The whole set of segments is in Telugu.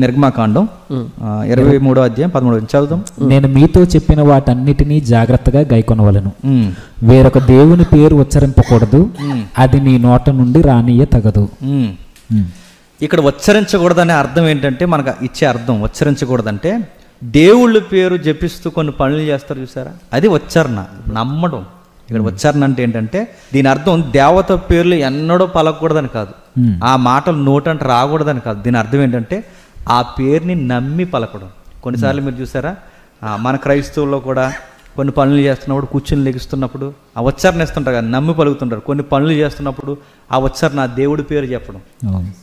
నిర్గమాకాండం 23వ అధ్యాయం 13 చదువుదాం. నేను మీతో చెప్పిన వాటన్నిటినీ జాగ్రత్తగా గైకొనవలెను. వేరొక దేవుని పేరు ఉచ్చరింపకూడదు, అది నీ నోట నుండి రానియ తగదు. ఇక్కడ ఉచ్చరించకూడదనే అర్థం ఏంటంటే, మనకు ఇచ్చే అర్థం ఉచ్చరించకూడదంటే దేవుళ్ళ పేరు జపిస్తూ కొన్ని పనులు చేస్తారు చూసారా, అది ఉచ్చారణ, నమ్మడం. ఇక్కడ ఉచ్చారణ అంటే ఏంటంటే దీని అర్థం దేవత పేర్లు ఎన్నడూ పలకూడదని కాదు, ఆ మాటలు నోటంటే రాకూడదని కాదు. దీని అర్థం ఏంటంటే ఆ పేరుని నమ్మి పలకడం. కొన్నిసార్లు మీరు చూసారా, మన క్రైస్తవుల్లో కూడా కొన్ని పనులు చేస్తున్నప్పుడు కూర్చుని లెగిస్తున్నప్పుడు ఆ ఉచ్చారణ ఇస్తుంటారు కదా, నమ్మి పలుకుతుంటారు. కొన్ని పనులు చేస్తున్నప్పుడు ఆ ఉచ్చారణ ఆ దేవుడి పేరు చెప్పడం.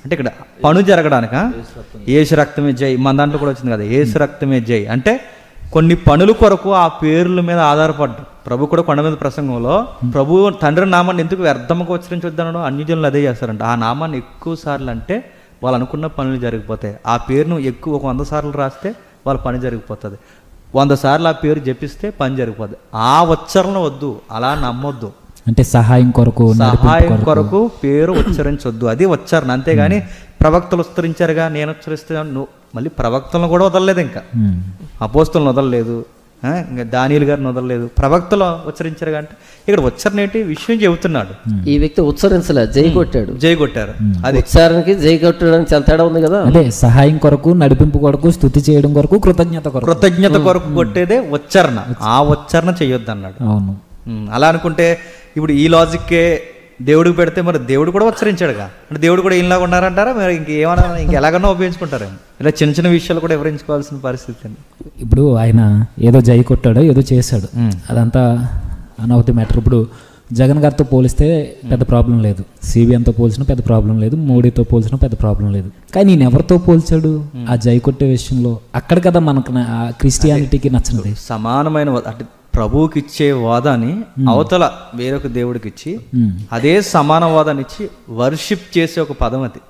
అంటే ఇక్కడ పను జరగడానిక యేసు రక్తమే జై, మన దాంట్లో కూడా వచ్చింది కదా, యేసు రక్తమే జై అంటే కొన్ని పనుల కొరకు ఆ పేర్ల మీద ఆధారపడ్డాం. ప్రభు కూడా కొండ మీద ప్రసంగంలో ప్రభు తండ్రి నామాన్ని ఎందుకు వ్యర్థంగా ఉచ్చరించొద్దనో అన్యజనులు అదే చేస్తారంట. ఆ నామాన్ని ఎక్కువ సార్లు అంటే వాళ్ళు అనుకున్న పనులు జరిగిపోతాయి. ఆ పేరును ఎక్కువ 100 సార్లు రాస్తే వాళ్ళ పని జరిగిపోతుంది. 100 సార్లు ఆ పేరు జపిస్తే పని జరిగిపోద్ది. ఆ ఉచ్చరణ వద్దు, అలా నమ్మొద్దు. అంటే సహాయం కొరకు పేరు ఉచ్చరించొద్దు, అది ఉచ్చారణ. అంతేగాని ప్రవక్తలు ఉచ్చరించారుగా నేను ఉచ్చరిస్తాను, నువ్వు మళ్ళీ ప్రవక్తలను కూడా వదలలేదు, ఇంకా అపోస్తులను వదలలేదు, ఇంకా దానియేలు గారిని వదలలేదు, ప్రవక్తలు ఉచ్చరించారుగా. అంటే ఇక్కడ ఉచ్చరణ ఏంటి విషయం చెబుతున్నాడు. ఈ వ్యక్తి ఉచ్చరించలే, జై కొట్టారు. అది ఉచ్చారణకి జై కొట్టడానికి చాలా తేడా ఉంది కదా. అదే సహాయం కొరకు, నడిపింపు కొరకు, స్తుతి చేయడం కొరకు, కృతజ్ఞత కొరకు కొట్టేదే ఉచ్చారణ. ఆ ఉచ్చారణ చెయ్యొద్దు అన్నాడు. అవును. అలా అనుకుంటే ఇప్పుడు ఈ లాజిక్కే దేవుడికి పెడితే మరి దేవుడు కూడా ఉచ్చరించాడుగా, అంటే దేవుడు కూడా ఈయనలాగా ఉన్నారంటారా, మరి ఇంకేమన్నా ఇంకెలాగన్నా ఉపయోగించుకుంటారు. ఇలా చిన్న చిన్న విషయాలు కూడా వివరించుకోవాల్సిన పరిస్థితి అండి. ఇప్పుడు ఆయన ఏదో జై కొట్టాడో ఏదో చేశాడు, అదంతా అనవతి మ్యాటర్. ఇప్పుడు జగన్ గారితో పోలిస్తే పెద్ద ప్రాబ్లం లేదు, సిబిఎన్తో పోల్చినా పెద్ద ప్రాబ్లం లేదు, మోడీతో పోల్చినా పెద్ద ప్రాబ్లం లేదు. కానీ నేను ఎవరితో పోల్చాడు ఆ జై కొట్టే విషయంలో? అక్కడ కదా మనకు క్రిస్టియానిటీకి నచ్చినది. సమానమైన అంటే ప్రభువుకి ఇచ్చే వాదాన్ని అవతల వేరొక దేవుడికి ఇచ్చి అదే సమాన వాదాన్ని ఇచ్చి వర్షిప్ చేసే ఒక పదం అది.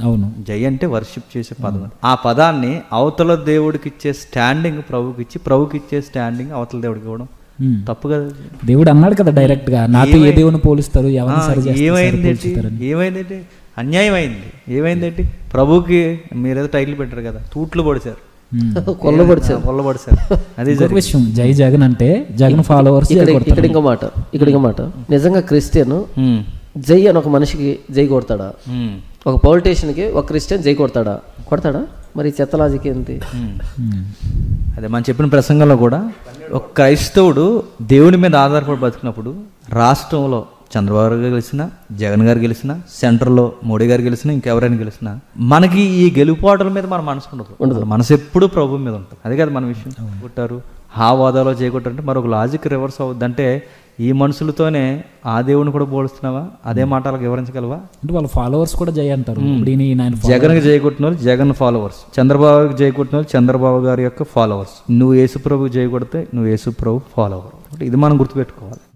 అవును, జై అంటే వర్షిప్ చేసే పదం అది. ఆ పదాన్ని అవతల దేవుడికి ఇచ్చే స్టాండింగ్ ప్రభుకి ఇచ్చి, ప్రభుకి ఇచ్చే స్టాండింగ్ అవతల దేవుడికి ఇవ్వడం తప్పు కదా. దేవుడు అన్నాడు కదా డైరెక్ట్ గా, నాతో ఏ దేవుని పోలుస్తారు, ఏమైందంటే అన్యాయం అయింది. ఏమైందంటే ప్రభుకి మీరేదో టైటిల్ పెట్టారు కదా, తూట్లు పొడిచారు, కొల్లబడిచారు. అదే విషయం. జై జగన్ అంటే జగన్ ఫాలోవర్స్. ఇక్కడ ఇంకో మాట, నిజంగా క్రిస్టియన్ జై అని ఒక మనిషికి జై కొడతాడా? ఒక పొలిటీషియన్కి ఒక క్రిస్టియన్ జై కొడతాడా? మరి చెత్త లాజిక్ ఏంటి? అదే మనం చెప్పిన ప్రసంగంలో కూడా ఒక క్రైస్తవుడు దేవుని మీద ఆధారపడి బతికినప్పుడు రాష్ట్రంలో చంద్రబాబు గారు గెలిచినా, జగన్ గారు గెలిచినా, సెంటర్లో మోడీ గారు గెలిచినా, ఇంకెవరైనా గెలిచినా మనకి ఈ గెలుపాటల మీద మన మనసు ఉండదు. మనసు ఎప్పుడు ప్రభు మీద ఉంటుంది. అదే కదా మన విషయం. కొట్టారు ఆ వాదాలో చేయకొట్టారంటే మరొక లాజిక్ రివర్స్ అవుద్ది. అంటే ఈ మనుషులతోనే ఆ దేవుని కూడా పోలుస్తున్నావా? అదే మాట వాళ్ళకి వివరించగలవా? అంటే వాళ్ళ ఫాలోవర్స్ కూడా జై అంటారు. జగన్కి జై కొట్టిన వాళ్ళు జగన్ ఫాలోవర్స్, చంద్రబాబుకి జై కొట్టిన వాళ్ళు చంద్రబాబు గారి యొక్క ఫాలోవర్స్. నువ్వు యేసు ప్రభుకి జై కొడితే నువ్వు యేసు ప్రభు ఫాలోవర్. ఇది మనం గుర్తుపెట్టుకోవాలి.